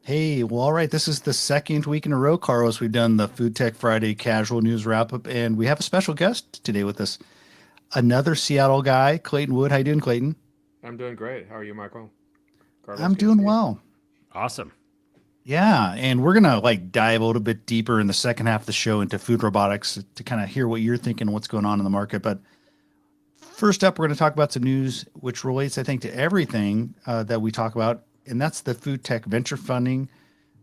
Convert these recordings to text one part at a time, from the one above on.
Hey, well, all right. This is the second week in a row, Carlos. We've done the Food Tech Friday casual news wrap up, and we have a special guest today with us. Another Seattle guy, Clayton Wood. How you doing, Clayton? I'm doing great. How are you, Michael? Carlos, I'm good to doing see you. well. Awesome. Yeah, and we're gonna dive a little bit deeper in the second half of the show into food robotics to kind of hear what you're thinking, what's going on in the market. But first up, we're going to talk about some news which relates, I think, to everything that we talk about, and that's the food tech venture funding.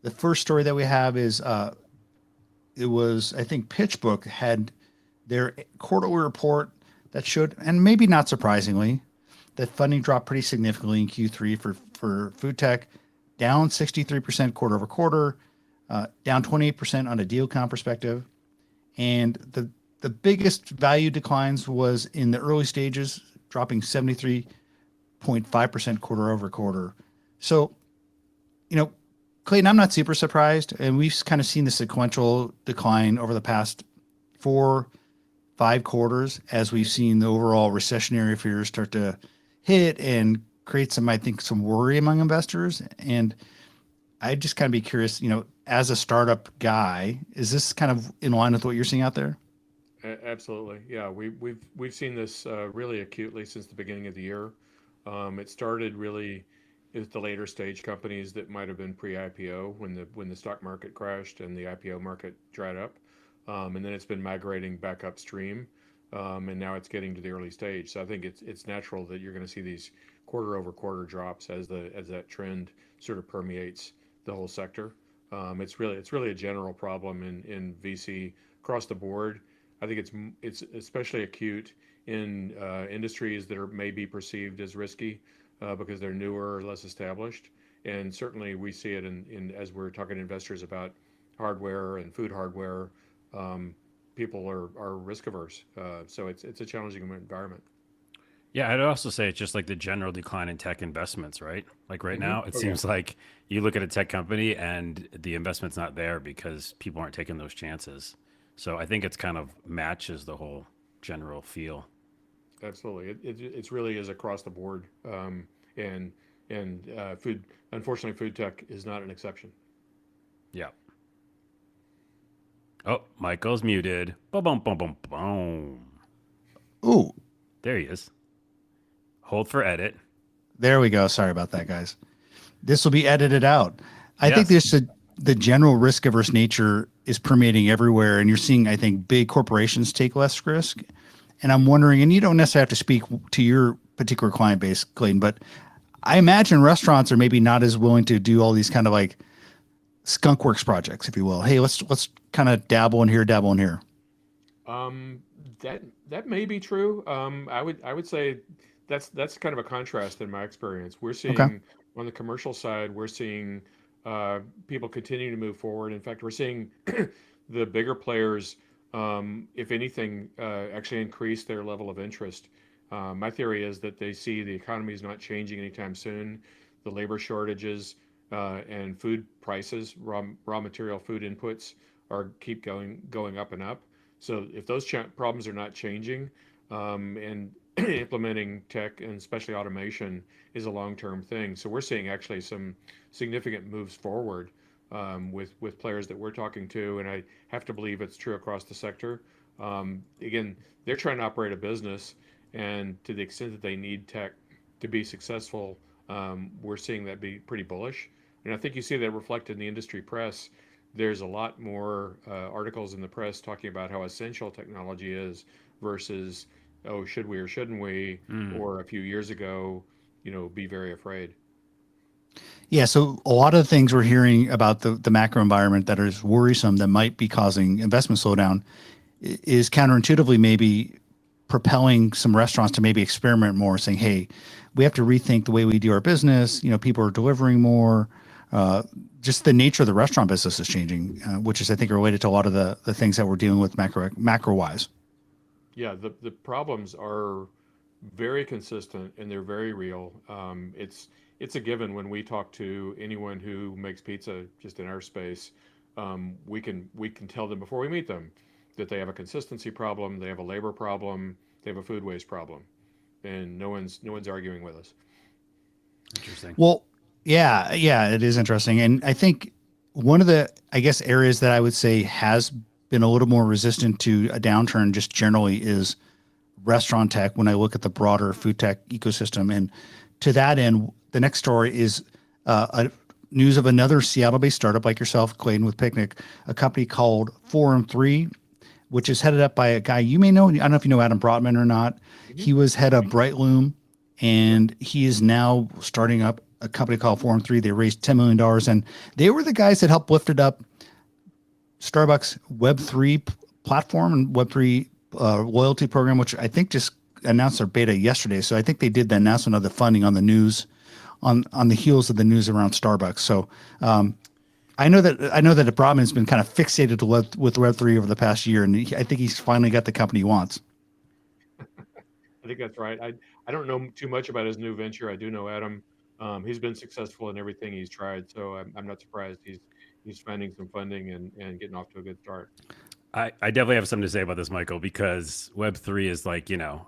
The first story that we have is it was, I think, PitchBook had their quarterly report that showed, and maybe not surprisingly, that funding dropped pretty significantly in Q3 for food tech, down 63% quarter over quarter, down 28% on a deal count perspective. And the biggest value declines was in the early stages, dropping 73.5% quarter over quarter. So, you know, Clayton, I'm not super surprised. And we've kind of seen the sequential decline over the past 4, 5 quarters as we've seen the overall recessionary fears start to hit and create some, I think, some worry among investors. And I just kind of be curious, as a startup guy, is this kind of in line with what you're seeing out there? Absolutely, yeah. We've seen this really acutely since the beginning of the year. It started really with the later stage companies that might have been pre-IPO when the stock market crashed and the IPO market dried up, and then it's been migrating back upstream, and now it's getting to the early stage. So I think it's natural that you're going to see these quarter over quarter drops as that trend sort of permeates the whole sector. It's really a general problem in VC across the board. I think it's especially acute in industries that are maybe perceived as risky because they're newer or less established. And certainly we see it in as we're talking to investors about hardware and food hardware. Um, People are risk averse, so it's a challenging environment. Yeah, I'd also say it's just like the general decline in tech investments, right? Like right now, it Oh yeah, seems like you look at a tech company and the investment's not there because people aren't taking those chances. So I think it's kind of matches the whole general feel. absolutely. It's really is across the board, and food. Unfortunately, food tech is not an exception. Yeah. Oh, Michael's muted. Boom, boom, boom, boom, boom. Ooh, There he is. Hold for edit. there we go. Sorry about that, guys. This will be edited out. I think Yes. the general risk averse nature is permeating everywhere, and you're seeing, I think, big corporations take less risk. And I'm wondering, and you don't necessarily have to speak to your particular client base, Clayton, but I imagine restaurants are maybe not as willing to do all these kind of like skunkworks projects, if you will. Hey, let's kind of dabble in here, dabble in here. Um, that may be true. I would say that's kind of a contrast in my experience. We're Okay. seeing on the commercial side, we're seeing people continue to move forward. In fact, we're seeing the bigger players, if anything, actually increase their level of interest. My theory is that they see the economy is not changing anytime soon. The labor shortages and food prices, raw material food inputs, are keep going up and up. So if those problems are not changing, and implementing tech and especially automation is a long-term thing. So we're seeing actually some significant moves forward with players that we're talking to, and I have to believe it's true across the sector. Again, they're trying to operate a business, and to the extent that they need tech to be successful, we're seeing that be pretty bullish. And I think you see that reflected in the industry press. There's a lot more articles in the press talking about how essential technology is versus, oh, should we or shouldn't we? Mm. Or a few years ago, be very afraid. Yeah, so a lot of the things we're hearing about the macro environment that is worrisome that might be causing investment slowdown is counterintuitively maybe propelling some restaurants to maybe experiment more, saying, "Hey, we have to rethink the way we do our business. People are delivering more. Uh, just the nature of the restaurant business is changing, which is, I think, related to a lot of the things that we're dealing with macro wise." Yeah, the problems are very consistent and they're very real. It's a given when we talk to anyone who makes pizza just in our space. We can tell them before we meet them that they have a consistency problem, they have a labor problem, they have a food waste problem, and no one's arguing with us. Interesting. Well, Yeah, it is interesting. And I think one of the, I guess, areas that I would say has been a little more resistant to a downturn just generally is restaurant tech when I look at the broader food tech ecosystem. And to that end, the next story is a news of another Seattle-based startup like yourself, Clayton, with Picnic, a company called Forum 3, which is headed up by a guy you may know. I don't know if you know Adam Brotman or not. Mhm. He was head of Brightloom, and he is now starting up a company called Forum 3. They raised $10 million, and they were the guys that helped lifted up Starbucks Web3 platform and Web3 loyalty program, which I think just announced their beta yesterday. So I think they did the announcement of the funding on the news, on the heels of the news around Starbucks. So I know that Brotman has been kind of fixated to with Web3 over the past year, and I think he's finally got the company he wants. I think that's right. I don't know too much about his new venture. I do know Adam. He's been successful in everything he's tried, so I'm not surprised he's finding some funding and getting off to a good start. I definitely have something to say about this, Michael, because Web3 is like,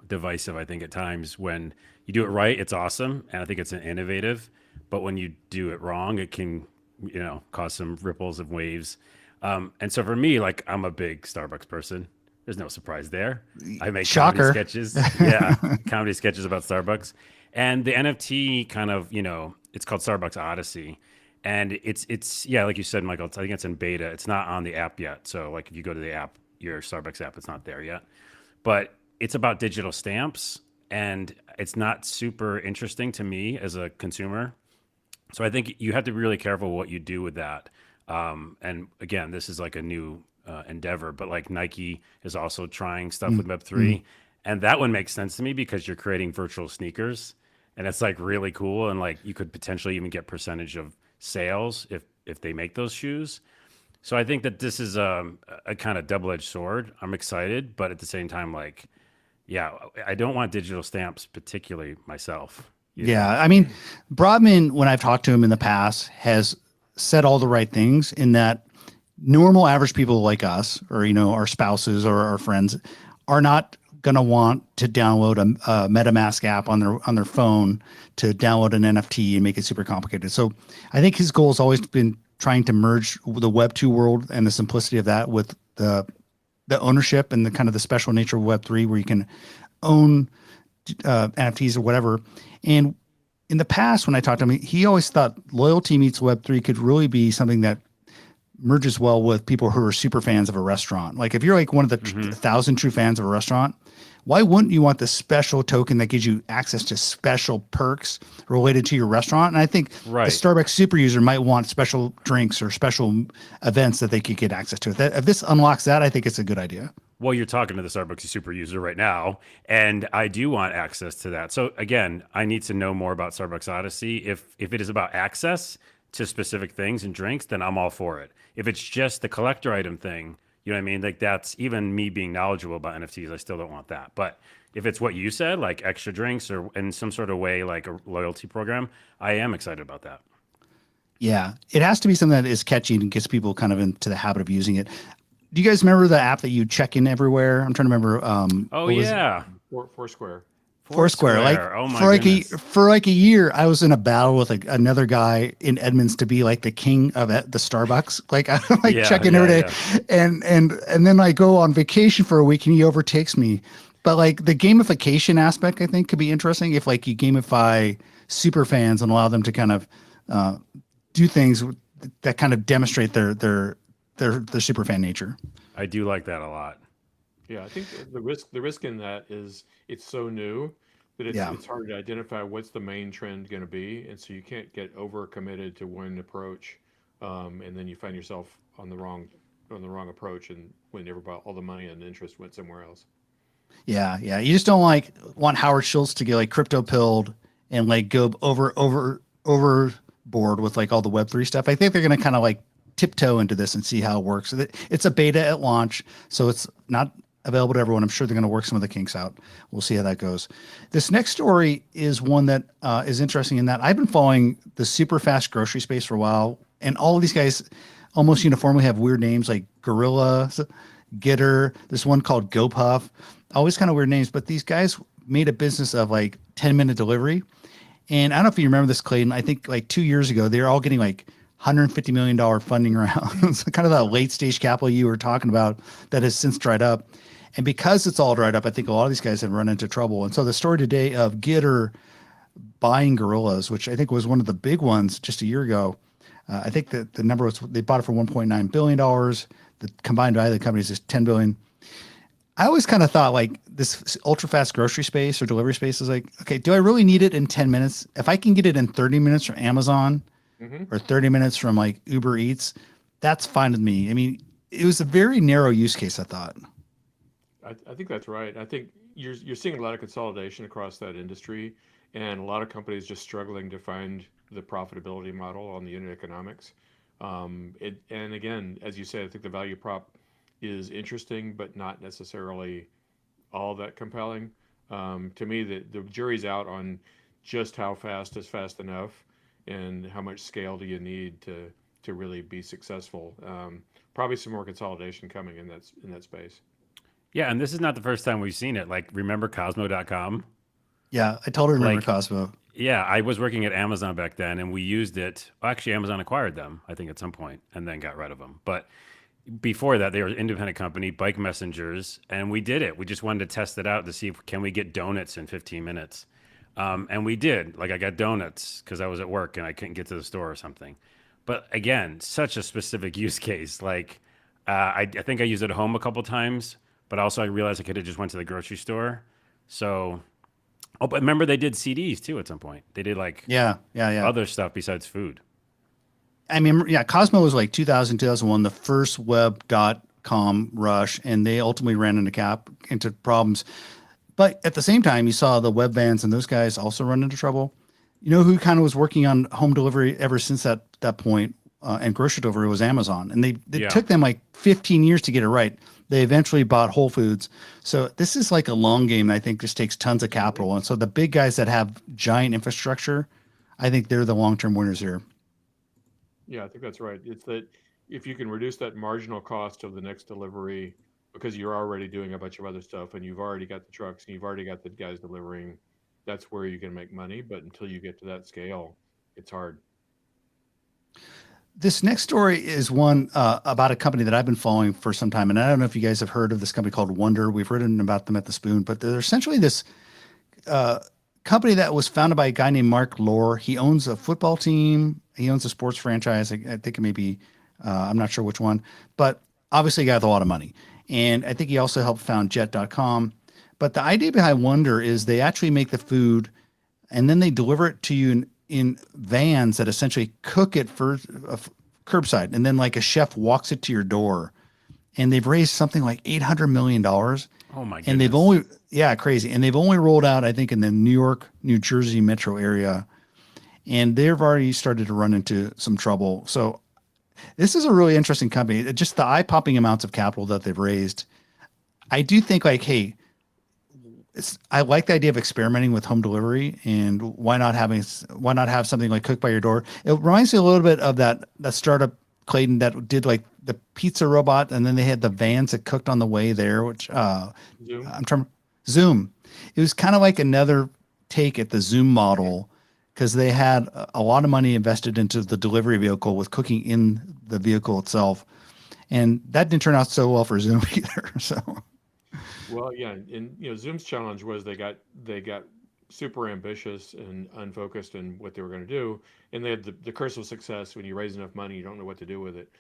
divisive, I think, at times. When you do it right, it's awesome. And I think it's innovative. But when you do it wrong, it can, cause some ripples and waves. And so for me, like, I'm a big Starbucks person. There's no surprise there. I make comedy Shocker. sketches. Yeah, comedy sketches about Starbucks. And the NFT kind of, it's called Starbucks Odyssey. And it's yeah, like you said, Michael, I think it's in beta. It's not on the app yet. So like if you go to the app, your Starbucks app, it's not there yet. But it's about digital stamps, and it's not super interesting to me as a consumer. So I think you have to be really careful what you do with that. And again, this is like a new endeavor, but like Nike is also trying stuff with Mm. Web3. And that one makes sense to me because you're creating virtual sneakers, and it's like really cool. And like you could potentially even get percentage of sales if they make those shoes. So I think that this is a kind of double-edged sword. I'm excited, but at the same time, like, yeah, I don't want digital stamps, particularly myself. Yeah, I mean, Broadman, when I've talked to him in the past, has said all the right things in that normal average people like us, or our spouses or our friends, are not going to want to download a MetaMask app on their phone to download an NFT and make it super complicated. So I think his goal has always been trying to merge the Web2 world and the simplicity of that with the ownership and the kind of the special nature of Web3, where you can own NFTs or whatever. And in the past, when I talked to him, he always thought loyalty meets Web3 could really be something that merges well with people who are super fans of a restaurant. Like if you're like one of the Hmm. 1,000 true fans of a restaurant, why wouldn't you want the special token that gives you access to special perks related to your restaurant? And I think a Right. Starbucks super user might want special drinks or special events that they could get access to. If this unlocks that, I think it's a good idea. Well, you're talking to the Starbucks super user right now, and I do want access to that. So again, I need to know more about Starbucks Odyssey. If it is about access to specific things and drinks, then I'm all for it. If it's just the collector item thing, you know what I mean? Like that's even me being knowledgeable about NFTs, I still don't want that. But if it's what you said, like extra drinks or in some sort of way, like a loyalty program, I am excited about that. Yeah, it has to be something that is catchy and gets people kind of into the habit of using it. Do you guys remember the app that you check in everywhere? I'm trying to remember. Oh What was yeah, Foursquare. Foursquare? Like Foursquare. Oh my for like goodness. a year, I was in a battle with like another guy in Edmonds to be like the king of the Starbucks. Like I like Yeah, check in yeah, every day, yeah. and then I go on vacation for a week and he overtakes me. But like the gamification aspect, I think could be interesting if like you gamify super fans and allow them to kind of uh, do things that kind of demonstrate their super fan nature. I do like that a lot. Yeah, I think the risk in that is it's so new that it's Yeah. it's hard to identify what's the main trend going to be, and so you can't get over committed to one approach, and then you find yourself on the wrong approach, and when everybody all the money and interest went somewhere else. Yeah, yeah. You just don't like want Howard Schultz to get like crypto pilled and like go overboard with like all the Web3 stuff. I think they're gonna kind of like tiptoe into this and see how it works. It's a beta at launch, so it's not available to everyone. I'm sure they're gonna work some of the kinks out. We'll see how that goes. This next story is one that is interesting in that I've been following the super fast grocery space for a while, and all of these guys almost uniformly have weird names like Gorilla, Getter. There's one called GoPuff. Always kind of weird names, but these guys made a business of like 10-minute delivery. And I don't know if you remember this, Clayton. I think like 2 years ago, they were all getting like $150 million funding rounds, kind of that late stage capital you were talking about that has since dried up. And because it's all dried up, I think a lot of these guys have run into trouble. And so the story today of Gitter buying Gorillas, which I think was one of the big ones just a year ago. I think that the number was they bought it for $1.9 billion. The combined value of the company is just $10 billion. I always kind of thought like this ultra fast grocery space or delivery space is like, okay, do I really need it in 10 minutes? If I can get it in 30 minutes from Amazon or 30 minutes from like Uber Eats, that's fine with me. I mean, it was a very narrow use case, I thought. I think that's right. I think you're seeing a lot of consolidation across that industry, and a lot of companies just struggling to find the profitability model on the unit economics. And again, as you said, I think the value prop is interesting, but not necessarily all that compelling. To me, the jury's out on just how fast is fast enough, and how much scale do you need to really be successful. Probably some more consolidation coming in that space. Yeah, and this is not the first time we've seen it. Like, remember Cosmo.com? Yeah, I totally remember Like, Cosmo. yeah, I was working at Amazon back then, and we used it. Well, actually, Amazon acquired them, I think, at some point, and then got rid of them. But before that, they were an independent company, bike messengers, and we did it. We just wanted to test it out to see if can we get donuts in 15 minutes, and we did. Like, I got donuts because I was at work and I couldn't get to the store or something. But again, such a specific use case. Like, I think I used it at home a couple times, but also I realized I could have just went to the grocery store. So, oh, but remember they did CDs too at some point. They did like Yeah, yeah, yeah. other stuff besides food. I mean, yeah, Cosmo was like 2000, 2001, the first web.com rush, and they ultimately ran into problems. But at the same time, you saw the web vans and those guys also run into trouble. You know who kind of was working on home delivery ever since that point and grocery delivery was Amazon, and they Yeah. took them like 15 years to get it right. They eventually bought Whole Foods. So this is like a long game that I think just takes tons of capital. And so the big guys that have giant infrastructure, I think they're the long-term winners here. Yeah, I think that's right. It's that if you can reduce that marginal cost of the next delivery because you're already doing a bunch of other stuff and you've already got the trucks and you've already got the guys delivering, that's where you can make money. But until you get to that scale, it's hard. This next story is one about a company that I've been following for some time. And I don't know if you guys have heard of this company called Wonder. We've written about them at the Spoon, but they're essentially this company that was founded by a guy named Mark Lohr. He owns a football team. He owns a sports franchise. I think it may be, I'm not sure which one, but obviously a guy with a lot of money. And I think he also helped found Jet.com. But the idea behind Wonder is they actually make the food and then they deliver it to you in vans that essentially cook it for curbside. And then like a chef walks it to your door. And they've raised something like $800 million. Oh my goodness. And they've only, yeah, crazy. And they've only rolled out, I think, in the New York, New Jersey metro area. And they've already started to run into some trouble. So this is a really interesting company. Just the eye-popping amounts of capital that they've raised. I do think like, hey, I like the idea of experimenting with home delivery, and why not have something like cook by your door? It reminds me a little bit of that startup, Clayton, that did like the pizza robot, and then they had the vans that cooked on the way there, which Zoom. I'm trying Zoom. It was kind of like another take at the Zoom model because they had a lot of money invested into the delivery vehicle with cooking in the vehicle itself, and that didn't turn out so well for Zoom either. So. Well, yeah, and Zoom's challenge was they got super ambitious and unfocused in what they were going to do, and they had the curse of success. When you raise enough money, you don't know what to do with it.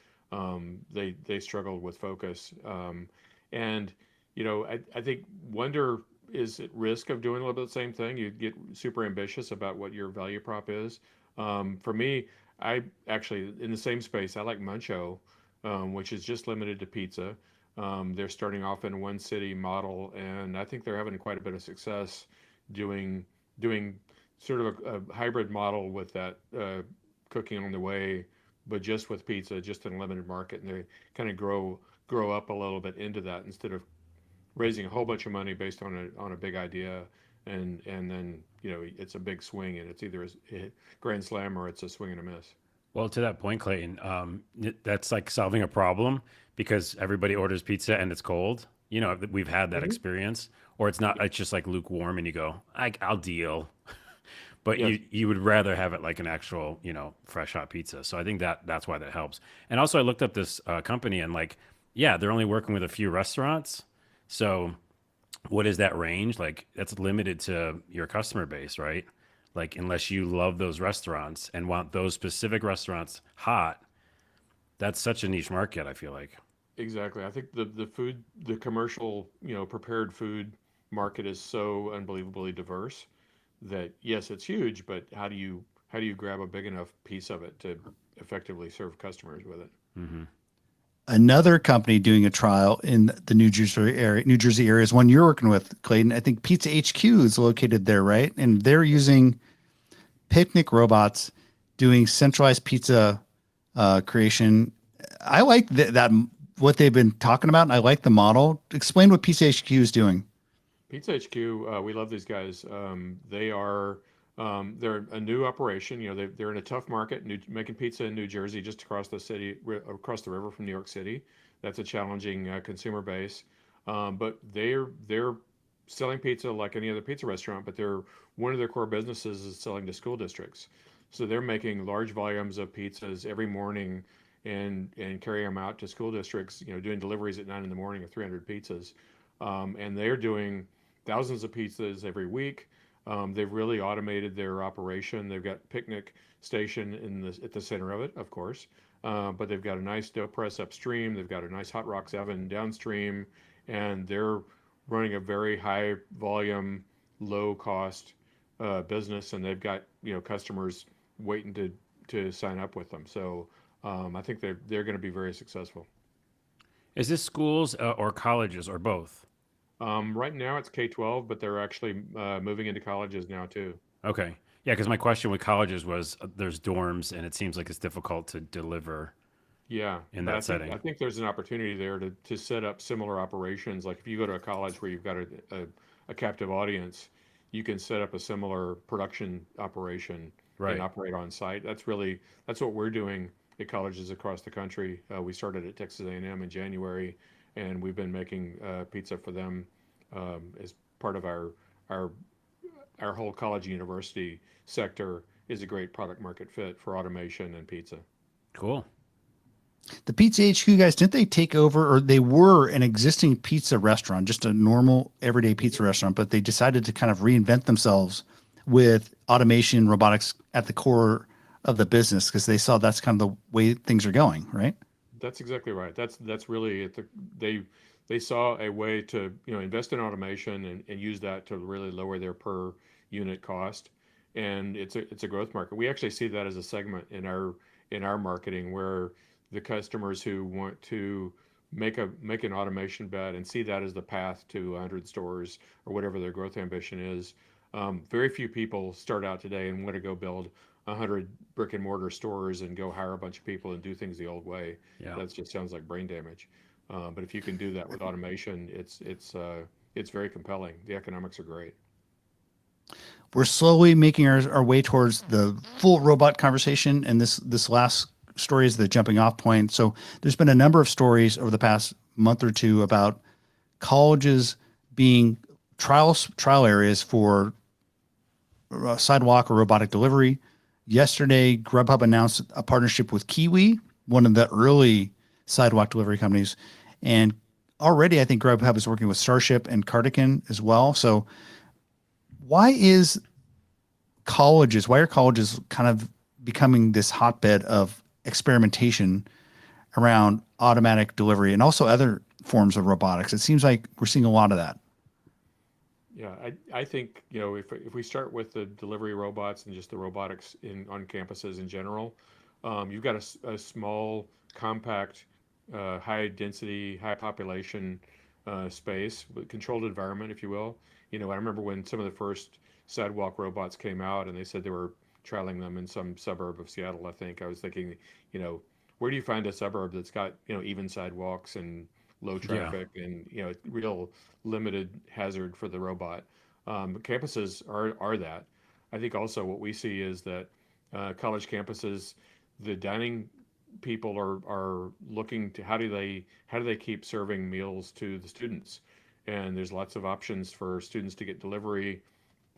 They struggled with focus, and I think Wonder is at risk of doing a little bit the same thing. You get super ambitious about what your value prop is. For me, I actually in the same space. I like Muncho, which is just limited to pizza. They're starting off in one city model, and I think they're having quite a bit of success doing sort of a hybrid model with that cooking on the way, but just with pizza, just in a limited market, and they kind of grow up a little bit into that instead of raising a whole bunch of money based on a big idea, and then it's a big swing, and it's either a grand slam or it's a swing and a miss. Well, to that point, Clayton, that's like solving a problem because everybody orders pizza and it's cold. We've had that hmm experience, or it's not. It's just like lukewarm, and you go, I'll deal. but Yes. you would rather have it like an actual, fresh hot pizza. So I think that's why that helps. And also, I looked up this company and like, yeah, they're only working with a few restaurants. So what is that range? Like that's limited to your customer base, right? Like unless you love those restaurants and want those specific restaurants hot, that's such a niche market, I feel like. Exactly. I think the commercial, prepared food market is so unbelievably diverse that yes, it's huge, but how do you grab a big enough piece of it to effectively serve customers with it? Hmm. Another company doing a trial in the New Jersey area is one you're working with, Clayton. I think Pizza HQ is located there, right? And they're using picnic robots doing centralized pizza creation. I like that what they've been talking about. And I like the model. Explain what Pizza HQ is doing. Pizza HQ, we love these guys. They're a new operation. They're in a tough market, making pizza in New Jersey, just across the city, across the river from New York City. That's a challenging consumer base. But they're selling pizza like any other pizza restaurant, but one of their core businesses is selling to school districts. So they're making large volumes of pizzas every morning and carrying them out to school districts. Doing deliveries at 9 in the morning of 300 pizzas, and they're doing thousands of pizzas every week. They've really automated their operation. They've got picnic station at the center of it, of course, but they've got a nice dough press upstream. They've got a nice hot rocks oven downstream, and they're running a very high volume, low cost business, and they've got customers waiting to sign up with them. So I think they're going to be very successful. Is this schools or colleges or both? Right now it's K-12, but they're actually moving into colleges now too. Okay. Yeah, because my question with colleges was there's dorms and it seems like it's difficult to deliver Yeah, in but I that think I setting. think there's an opportunity there to set up similar operations. Like if you go to a college where you've got a captive audience, you can set up a similar production operation and Right. operate on site. That's what we're doing at colleges across the country. We started at Texas A&M in January, and we've been making pizza for them as part of our our whole college university sector is a great product market fit for automation and pizza. Cool. The Pizza HQ guys, didn't they take over, or they were an existing pizza restaurant, just a normal everyday pizza restaurant, but they decided to kind of reinvent themselves with automation, robotics at the core of the business because they saw that's kind of the way things are going, right? That's exactly right. That's really they they saw a way to invest in automation and use that to really lower their per unit cost, and it's a growth market. We actually see that as a segment in our marketing where the customers who want to make an automation bet and see that as the path to 100 stores or whatever their growth ambition is. Very few people start out today and want to go build 100 brick and mortar stores and go hire a bunch of people and do things the old way. Yeah. That just sounds like brain damage. But if you can do that with automation, it's very compelling. The economics are great. We're slowly making our way towards the full robot conversation, and this last story is the jumping off point. So there's been a number of stories over the past month or two about colleges being trial areas for sidewalk or robotic delivery. Yesterday, Grubhub announced a partnership with Kiwi, one of the early sidewalk delivery companies, and already I think Grubhub is working with Starship and Cardigan as well. So why are colleges kind of becoming this hotbed of experimentation around automatic delivery and also other forms of robotics? It seems like we're seeing a lot of that. Yeah, I think, if we start with the delivery robots and just the robotics on campuses in general, you've got a small, compact, high density, high population space, with controlled environment, if you will. I remember when some of the first sidewalk robots came out and they said they were trialing them in some suburb of Seattle, I think. I was thinking, you know, where do you find a suburb that's got, even sidewalks and low Yeah. traffic and, real limited hazard for the robot? Campuses are that. I think also what we see is that college campuses, the dining people are looking to how do they keep serving meals to the students, and there's lots of options for students to get delivery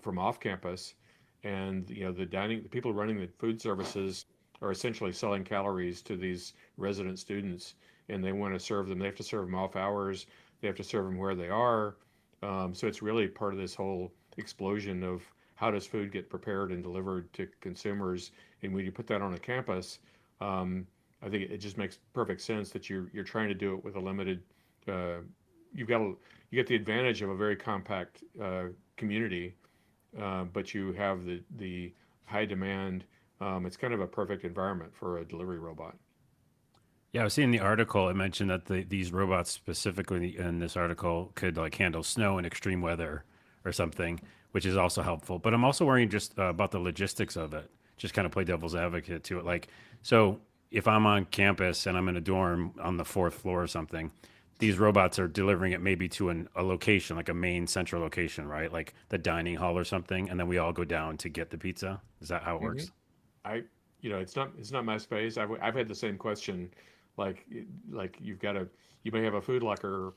from off campus, and the people running the food services are essentially selling calories to these resident students, and they want to serve them. They have to serve them off hours. They have to serve them where they are. So it's really part of this whole explosion of how does food get prepared and delivered to consumers. And when you put that on a campus, um, I think it just makes perfect sense that you're trying to do it with a limited. Uh, you've got you get the advantage of a very compact community, but you have the high demand. It's kind of a perfect environment for a delivery robot. Yeah, I was seeing the article. It mentioned that these robots specifically in this article could like handle snow and extreme weather or something, which is also helpful. But I'm also worrying just about the logistics of it. Just kind of play devil's advocate to it. Like, so if I'm on campus and I'm in a dorm on the fourth floor or something, these robots are delivering it maybe to a location, like a main central location, right? Like the dining hall or something, and then we all go down to get the pizza. Is that how it hmm works? I, it's not my space. I've had the same question, like you've got you may have a food locker,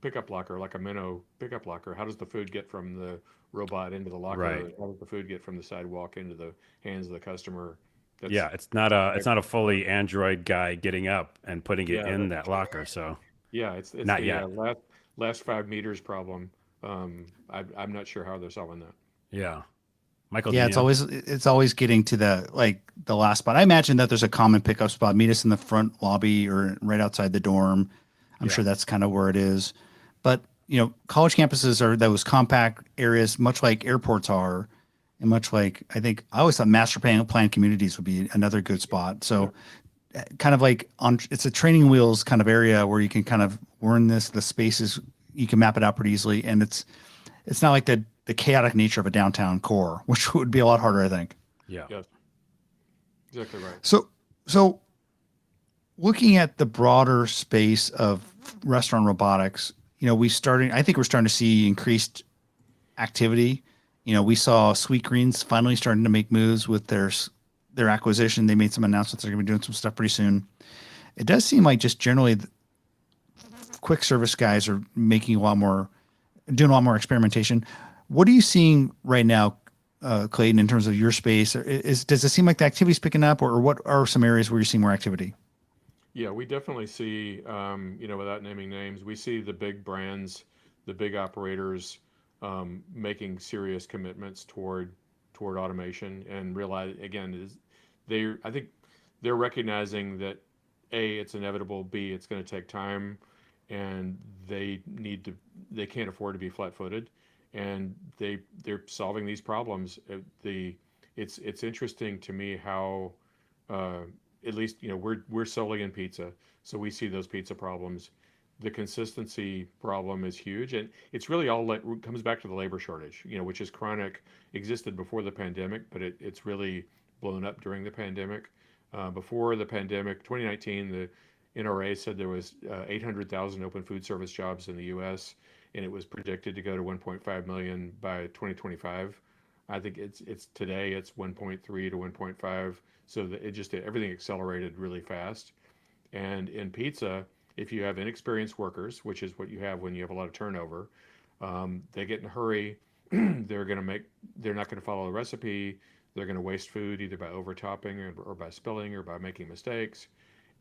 pickup locker, like a Minnow pickup locker. How does the food get from the robot into the locker? Right. How does the food get from the sidewalk into the hands of the customer? That's Yeah, it's I- not a fully Android guy getting up and putting it yeah, in that locker. So yeah. It's not the yet. last 5 meters problem. I'm not sure how they're solving that. Yeah. Michael, Yeah, did you know? it's always getting to the last spot. I imagine that there's a common pickup spot. Meet us in the front lobby or right outside the dorm. I'm Yeah. sure that's kind of where it is. But college campuses are those compact areas, much like airports are, and much like I think I always thought master plan communities would be another good spot. Yeah. So kind of like on it's a training wheels kind of area where you can kind of learn the spaces, you can map it out pretty easily, and it's not like the chaotic nature of a downtown core, which would be a lot harder, I think. Yeah. Yes, exactly right. So looking at the broader space of restaurant robotics, I think we're starting to see increased activity. We saw Sweetgreens finally starting to make moves with their acquisition. They made some announcements they're going to be doing some stuff pretty soon. It does seem like just generally quick service guys are doing a lot more experimentation. What are you seeing right now, Clayton, in terms of your space? Does it seem like the activity's picking up, or what are some areas where you're seeing more activity? Yeah, we definitely see, without naming names, we see the big brands, the big operators, making serious commitments toward automation and realize again is I think they're recognizing that A, it's inevitable, B, it's going to take time, and they can't afford to be flat-footed, and they're solving these problems. It's interesting to me how uh, at least we're solely in pizza, so we see those pizza problems. The consistency problem is huge, and it's really comes back to the labor shortage, which is chronic, existed before the pandemic, but it's really blown up during the pandemic. Before the pandemic, 2019, the NRA said there was 800,000 open food service jobs in the U.S., and it was predicted to go to 1.5 million by 2025. I think it's today it's 1.3 to 1.5. So it just everything accelerated really fast. And in pizza, if you have inexperienced workers, which is what you have when you have a lot of turnover, they get in a hurry. They're not going to follow the recipe. They're going to waste food either by overtopping or by spilling or by making mistakes.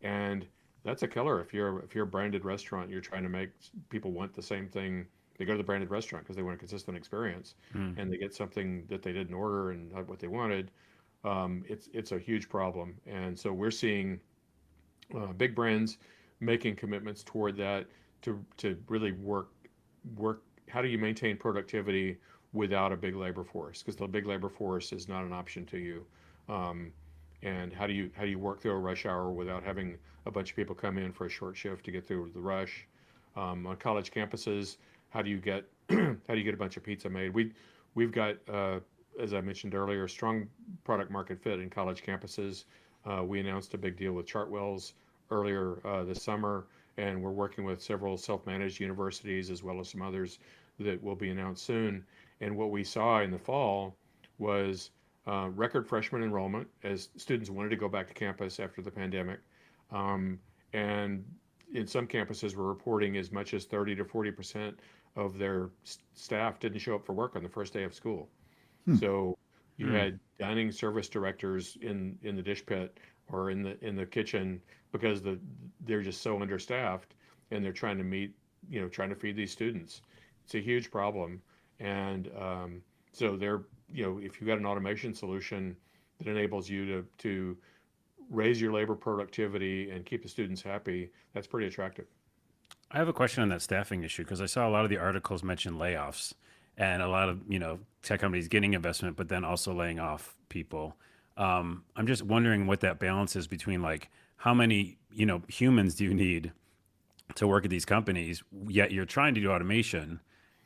And that's a killer. If you're a branded restaurant, you're trying to make people want the same thing. They go to the branded restaurant because they want a consistent experience, Mm. and they get something that they didn't order and not what they wanted. It's a huge problem, and so we're seeing big brands making commitments toward that to really work. How do you maintain productivity without a big labor force? Because the big labor force is not an option to you. Um, and how do you work through a rush hour without having a bunch of people come in for a short shift to get through the rush? On college campuses, how do you get how do you get a bunch of pizza made? We've got as I mentioned earlier, strong product market fit in college campuses. We announced a big deal with Chartwells earlier this summer, and we're working with several self-managed universities as well as some others that will be announced soon. And what we saw in the fall was record freshman enrollment as students wanted to go back to campus after the pandemic. Um, and in some campuses, we're reporting as much as 30 to 40% of their staff didn't show up for work on the first day of school. Hmm. So You had dining service directors in the dish pit or in the kitchen because they're just so understaffed and they're trying to meet, trying to feed these students. It's a huge problem. And so if you've got an automation solution that enables you to raise your labor productivity and keep the students happy, that's pretty attractive. I have a question on that staffing issue because I saw a lot of the articles mention layoffs and a lot of, tech companies getting investment, but then also laying off people. I'm just wondering what that balance is between like how many, humans do you need to work at these companies, yet you're trying to do automation.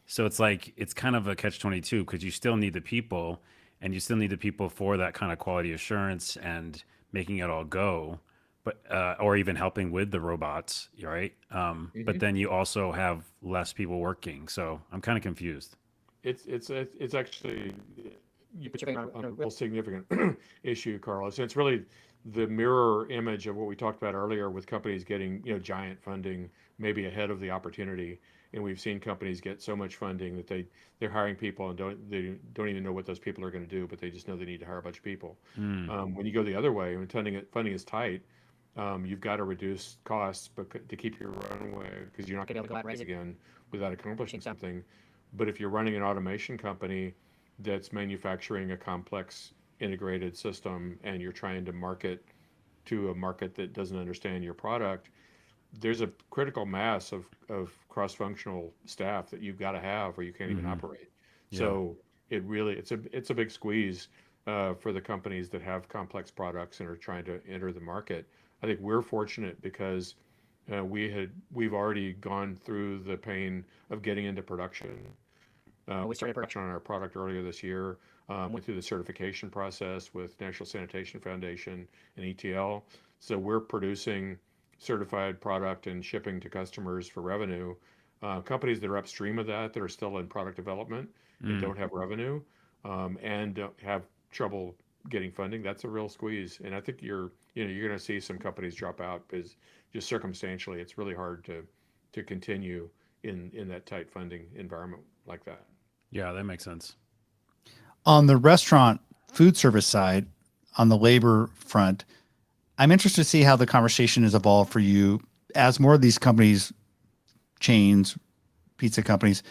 So it's like, it's kind of a catch 22 because you still need the people and you still need the people for that kind of quality assurance and making it all go, but, or even helping with the robots, right? But hmm then you also have less people working. So I'm kind of confused. it's actually you put your finger on a real significant issue, Carlos. And it's really the mirror image of what we talked about earlier with companies getting, giant funding maybe ahead of the opportunity. And we've seen companies get so much funding that they're hiring people and don't even know what those people are going to do, but they just know they need to hire a bunch of people. Mm, When you go the other way, when funding is tight, you've got to reduce costs to keep your runway because you're not going to be able to go out and raise again without accomplishing something. But if you're running an automation company that's manufacturing a complex integrated system and you're trying to market to a market that doesn't understand your product, there's a critical mass of cross-functional staff that you've got to have or you can't even hmm. operate. Yeah. So it's a big squeeze for the companies that have complex products and are trying to enter the market. I think we're fortunate because we've already gone through the pain of getting into production. We started production on our product earlier this year. Went through the certification process with National Sanitation Foundation and ETL. So we're producing certified product and shipping to customers for revenue. Companies that are upstream of that are still in product development and Mm. don't have revenue and don't have trouble getting funding, that's a real squeeze. And I think you're going to see some companies drop out because just circumstantially, it's really hard to continue in that tight funding environment like that. Yeah, that makes sense. On the restaurant food service side, on the labor front, I'm interested to see how the conversation has evolved for you as more of these companies, chains, pizza companies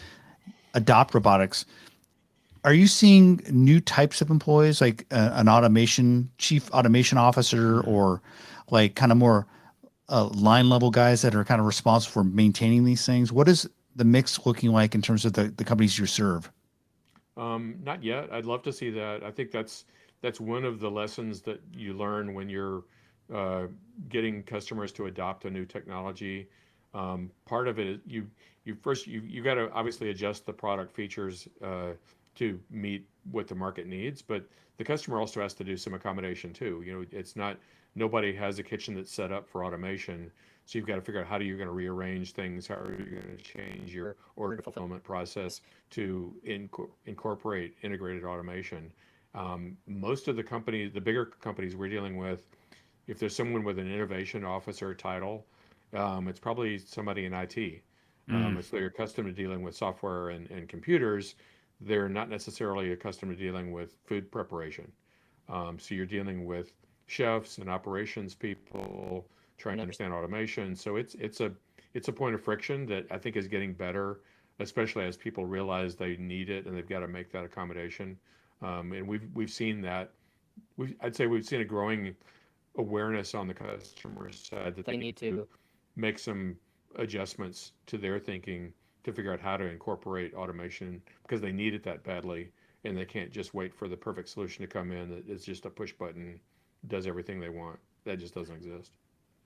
adopt robotics. Are you seeing new types of employees like an automation chief automation officer Mm. or like kind of more line level guys that are kind of responsible for maintaining these things? What is the mix looking like in terms of the companies you serve? Not yet. I'd love to see that. I think that's one of the lessons that you learn when you're uh, getting customers to adopt a new technology. Part of it is you got to obviously adjust the product features to meet what the market needs, but the customer also has to do some accommodation too. It's not nobody has a kitchen that's set up for automation, so you've got to figure out how are you going to rearrange things, how are you going to change your order fulfillment process to incorporate integrated automation. Most of the companies, the bigger companies we're dealing with, if there's someone with an innovation officer title, it's probably somebody in IT. Mm. If they're accustomed to dealing with software and computers, they're not necessarily accustomed to dealing with food preparation. So you're dealing with chefs and operations people trying to understand automation. So it's a point of friction that I think is getting better, especially as people realize they need it and they've got to make that accommodation. And we've seen that. I'd say we've seen a growing awareness on the customer side that they need to make some adjustments to their thinking to figure out how to incorporate automation because they need it that badly and they can't just wait for the perfect solution to come in that is just a push button, does everything they want. That just doesn't exist.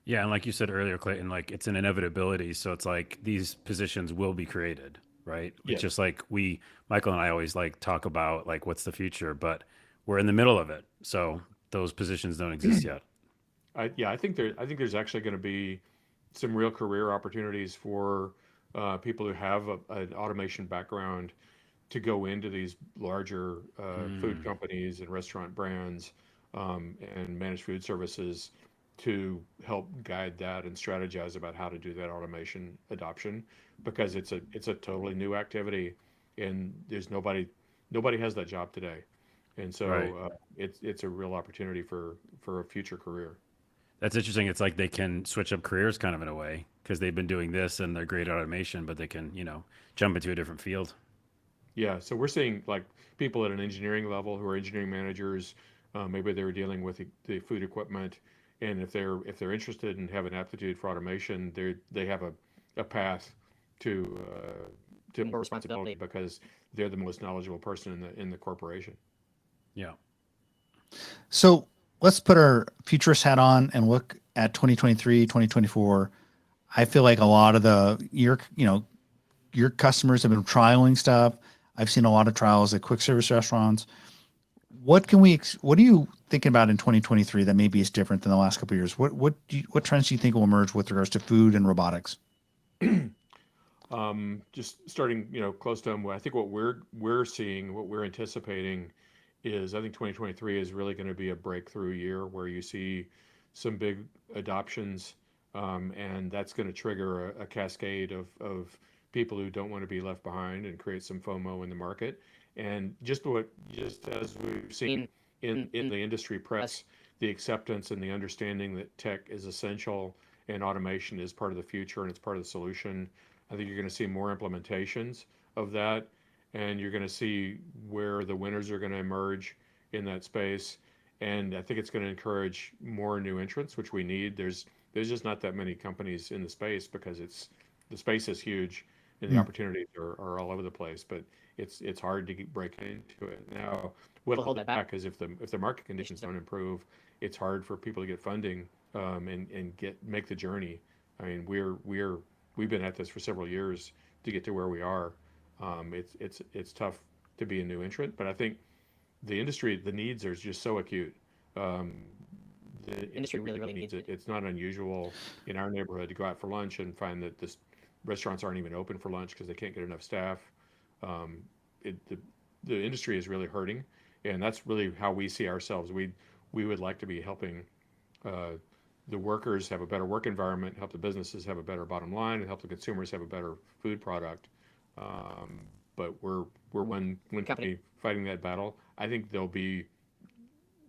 Yeah, and like you said earlier, Clayton, like it's an inevitability. So it's like these positions will be created, right? It's Yes. just like Michael and I always like talk about like what's the future, but we're in the middle of it. So those positions don't exist yet. Yeah, I think there's actually going to be some real career opportunities for people who have an automation background to go into these larger food Mm. companies and restaurant brands and managed food services to help guide that and strategize about how to do that automation adoption because it's a totally new activity and there's nobody has that job today. and so Right. it's a real opportunity for a future career. That's interesting. It's like they can switch up careers kind of in a way because they've been doing this and they're great at automation, but they can, jump into a different field. Yeah, so we're seeing like people at an engineering level who are engineering managers. Maybe they were dealing with the food equipment, and if they're interested and have an aptitude for automation, they have a path to more responsibility because they're the most knowledgeable person in the corporation. Yeah. So let's put our futurist hat on and look at 2023, 2024. I feel like a lot of your customers have been trialing stuff. I've seen a lot of trials at quick service restaurants. What are you thinking about in 2023 that maybe is different than the last couple of years? What trends do you think will emerge with regards to food and robotics? Just starting, close to home, I think what we're seeing, what we're anticipating is I think 2023 is really going to be a breakthrough year where you see some big adoptions, and that's going to trigger a cascade of people who don't want to be left behind and create some FOMO in the market. And just as we've seen in the industry press, the acceptance and the understanding that tech is essential and automation is part of the future and it's part of the solution. I think you're going to see more implementations of that, and you're going to see where the winners are going to emerge in that space. And I think it's going to encourage more new entrants, which we need. There's just not that many companies in the space because the space is huge and the Hmm. opportunities are all over the place. But it's hard to break into it now. What'll hold that back is if the market conditions don't improve, it's hard for people to get funding, and make the journey. I mean, we've been at this for several years to get to where we are. It's tough to be a new entrant, but I think the needs are just so acute. Um, the industry really needs it. It's not unusual in our neighborhood to go out for lunch and find that this restaurants aren't even open for lunch because they can't get enough staff. Um, the industry is really hurting, and that's really how we see ourselves. We would like to be helping uh, the workers have a better work environment, help the businesses have a better bottom line, and help the consumers have a better food product. Um, but we're one company fighting that battle. I think there'll be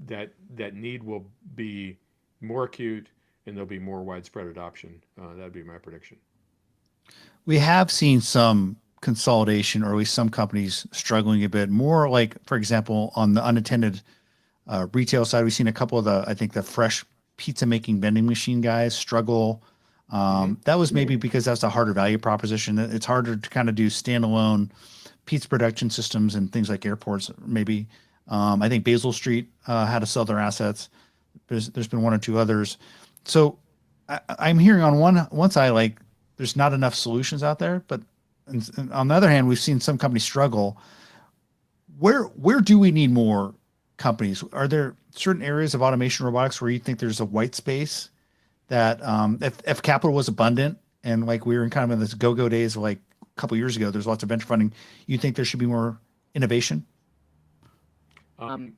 that need will be more acute, and there'll be more widespread adoption. That'd be my prediction. We have seen some consolidation, or at least some companies struggling a bit more. Like, for example, on the unattended retail side, we've seen a couple of I think the fresh pizza making vending machine guys struggle. Hmm. That was maybe because that's a harder value proposition. It's harder to kind of do standalone pizza production systems and things like airports. Maybe I think Basil Street had to sell their assets. There's been one or two others. So I'm hearing on one side like there's not enough solutions out there, but and on the other hand, we've seen some companies struggle. Where do we need more companies? Are there certain areas of automation robotics where you think there's a white space that if capital was abundant and like we were in kind of in this go-go days of like a couple years ago, there's lots of venture funding, you think there should be more innovation?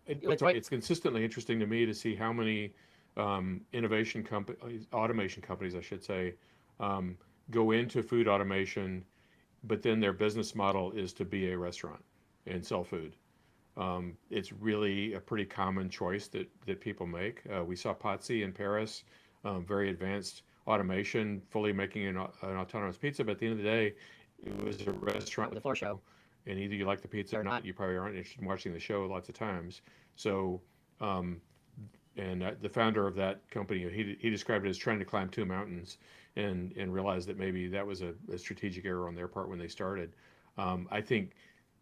It's consistently interesting to me to see how many innovation companies, automation companies, I should say, um, go into food automation, but then their business model is to be a restaurant and sell food. It's really a pretty common choice that people make. We saw Pazzi in Paris, very advanced automation, fully making an autonomous pizza. But at the end of the day, it was a restaurant with a floor show, and either you like the pizza or not. You probably aren't interested in watching the show lots of times. So, um, and the founder of that company, he described it as trying to climb two mountains, and realized that maybe that was a strategic error on their part when they started. I think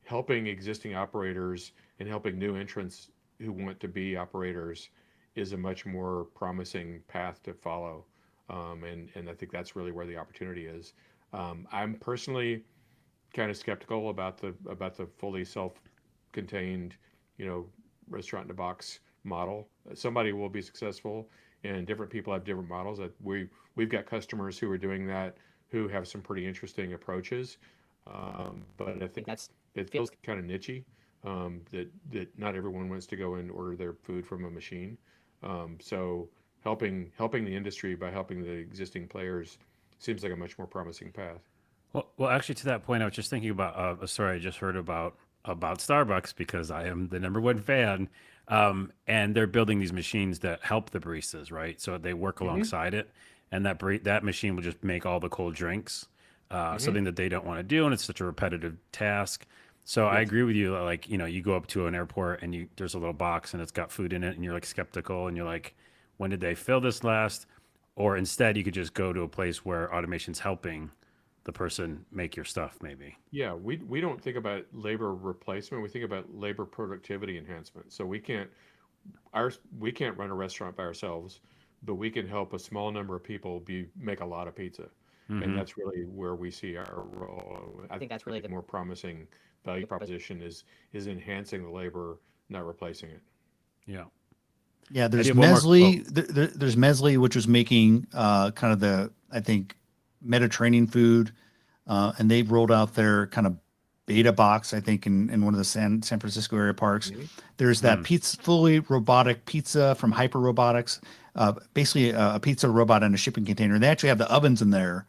helping existing operators and helping new entrants who want to be operators is a much more promising path to follow. And I think that's really where the opportunity is. I'm personally kind of skeptical about the fully self-contained, you know, restaurant in a box model. Somebody will be successful, and different people have different models. That we've got customers who are doing that who have some pretty interesting approaches. But I think it feels kind of nichey. That not everyone wants to go and order their food from a machine. So helping the industry by helping the existing players seems like a much more promising path. Well, actually, to that point, I was just thinking about a story I just heard about. about Starbucks because I am the number one fan. And they're building these machines that help the baristas, right? So they work Hmm. alongside it, and that machine will just make all the cold drinks, Hmm. something that they don't want to do, and it's such a repetitive task. So I Yes. agree with you. Like, you go up to an airport and there's a little box and it's got food in it, and you're like skeptical, and you're like, when did they fill this last? Or instead, you could just go to a place where automation's helping the person make your stuff, maybe. Yeah, we don't think about labor replacement. We think about labor productivity enhancement. So our we can't run a restaurant by ourselves, but we can help a small number of people make a lot of pizza. And Hmm. that's really where we see our role. I think that's really the more promising value proposition is enhancing the labor, not replacing it. Yeah. Yeah, I there's did one more. Oh, Mesli. There's Mesli, which was making kind of the, I think, Mediterranean food, and they've rolled out their kind of beta box, I think, in one of the San Francisco area parks. Mhm. There's that mm, pizza, fully robotic pizza from Hyper Robotics, basically a pizza robot in a shipping container. They actually have the ovens in there.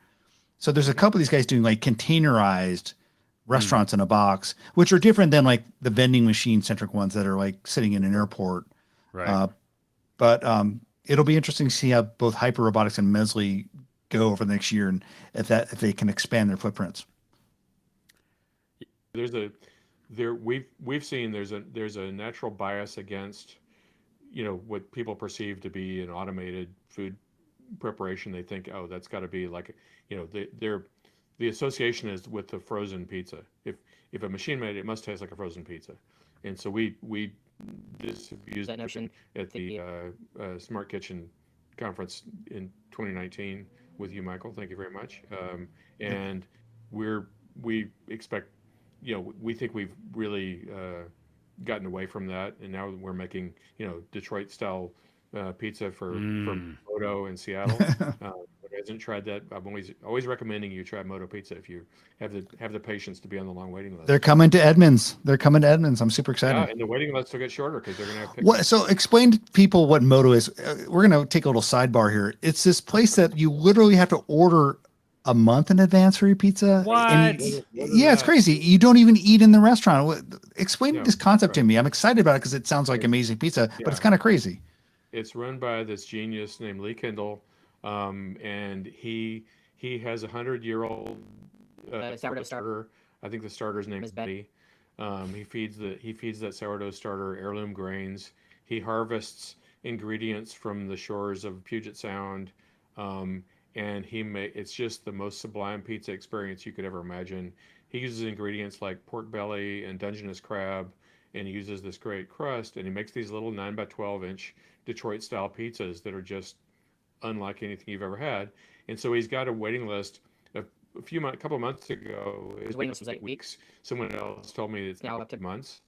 So there's a Mhm. couple of these guys doing like containerized mm, restaurants in a box, which are different than like the vending machine centric ones that are like sitting in an airport. right. Uh, but it'll be interesting to see how both Hyper Robotics and Mesli go over the next year, and if they can expand their footprints. There's a there we've seen there's a natural bias against, what people perceive to be an automated food preparation. They think, oh, that's got to be like, the association is with the frozen pizza. If a machine made it, it must taste like a frozen pizza. And so we disabused that notion at the Smart Kitchen conference in 2019 with you, Michael. Thank you very much. Yep. And we're we expect, we think we've really gotten away from that, and now we're making, Detroit style pizza for Mm. Moto in Seattle. If you hasn't tried that, I'm always recommending you try Moto Pizza if you have the patience to be on the long waiting They're list. coming to Edmonds. They're coming to Edmonds. I'm super Yeah, excited. and the waiting list will get shorter because they're gonna have What? picnic. So explain to people what Moto is. We're gonna take a little sidebar here. It's this place that you literally have to order a month in advance for your pizza, and What? More than yeah, it's that, crazy. You don't even eat in the restaurant. Explain no, this concept right. to me. I'm excited about it because it sounds like It's amazing pizza, but it's yeah, kind of crazy. it's run by this genius named Lee Kendall, and he has 100-year-old sourdough starter. I think the starter's name is Betty. He feeds that sourdough starter heirloom grains. He harvests ingredients from the shores of Puget Sound, um, and it's just the most sublime pizza experience you could ever imagine. He uses ingredients like pork belly and Dungeness crab, and he uses this great crust, and he makes these little 9 by 12-inch Detroit style pizzas that are just unlike anything you've ever had. And so he's got a waiting list. A couple of months ago, his waiting list was 8 weeks. Someone else told me it's now up to months.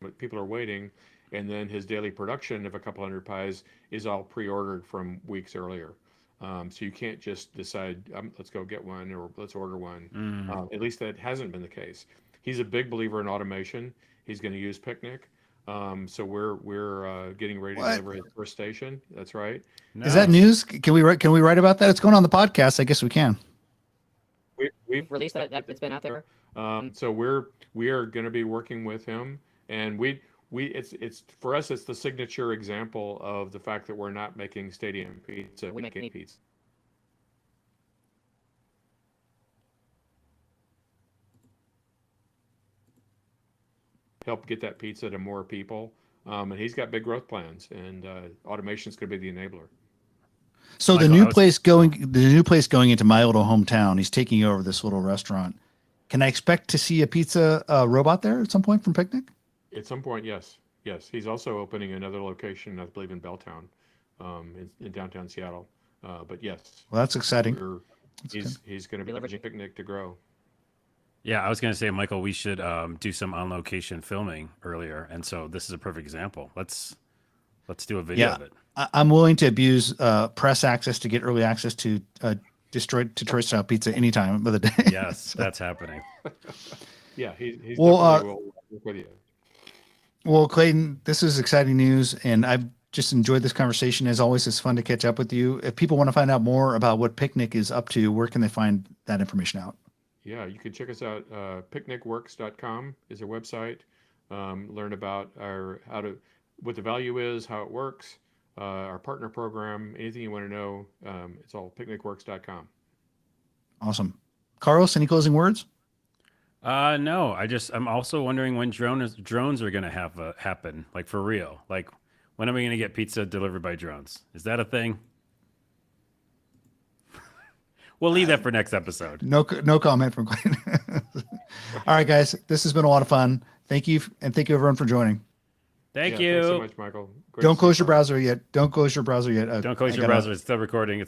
But people are waiting, and then his daily production of a couple hundred pies is all pre-ordered from weeks earlier. So you can't just decide, let's go get one or let's order one. Mm. At least that hasn't been the case. He's a big believer in automation. He's going to use Picnic. So we're getting ready to What deliver his first station. That's right. is that Um, Nice. news? Can we write about that? It's going on the podcast. I guess we can. we've released that it's been out there. So we are going to be working with him, and it's for us, it's the signature example of the fact that we're not making stadium pizza, we make pizza. Help get that pizza to more people. And he's got big growth plans, and automation is going to be the enabler. So Michael, I was. Oh, the new place going into my little hometown, he's taking over this little restaurant. Can I expect to see a pizza robot there at some point from Picnic? At some point, yes, yes. He's also opening another location, I believe, in Belltown, in downtown Seattle. But yes, Well, that's exciting. we're That's good. he's going to be leveraging Picnic to grow. yeah, I was gonna say, Michael, we should do some on location filming earlier, and so this is a perfect example. Let's do a video Yeah, of it. I'm willing to abuse press access to get early access to Detroit style pizza anytime of the day. Yes, So, that's happening. Yeah, he's well, definitely will work with you. well, Clayton, this is exciting news, and I've just enjoyed this conversation. As always, it's fun to catch up with you. If people want to find out more about what Picnic is up to, where can they find that information out? Yeah, you can check us out. Picnicworks.com is our website. Learn about what the value is, how it works, our partner program, anything you want to know. It's all picnicworks.com. Awesome. Carlos, any closing words? No, I'm also wondering when drones are going to happen, like for real. Like, when are we going to get pizza delivered by drones? Is that a thing? We'll leave that for next episode. No comment from Quinn. All right, guys, this has been a lot of fun. Thank you, and thank you everyone for joining. Thank Yeah, you. thanks so much, Michael. Great Don't to close see your you. browser yet. Don't close your browser yet. Don't close your browser. It's still recording. It's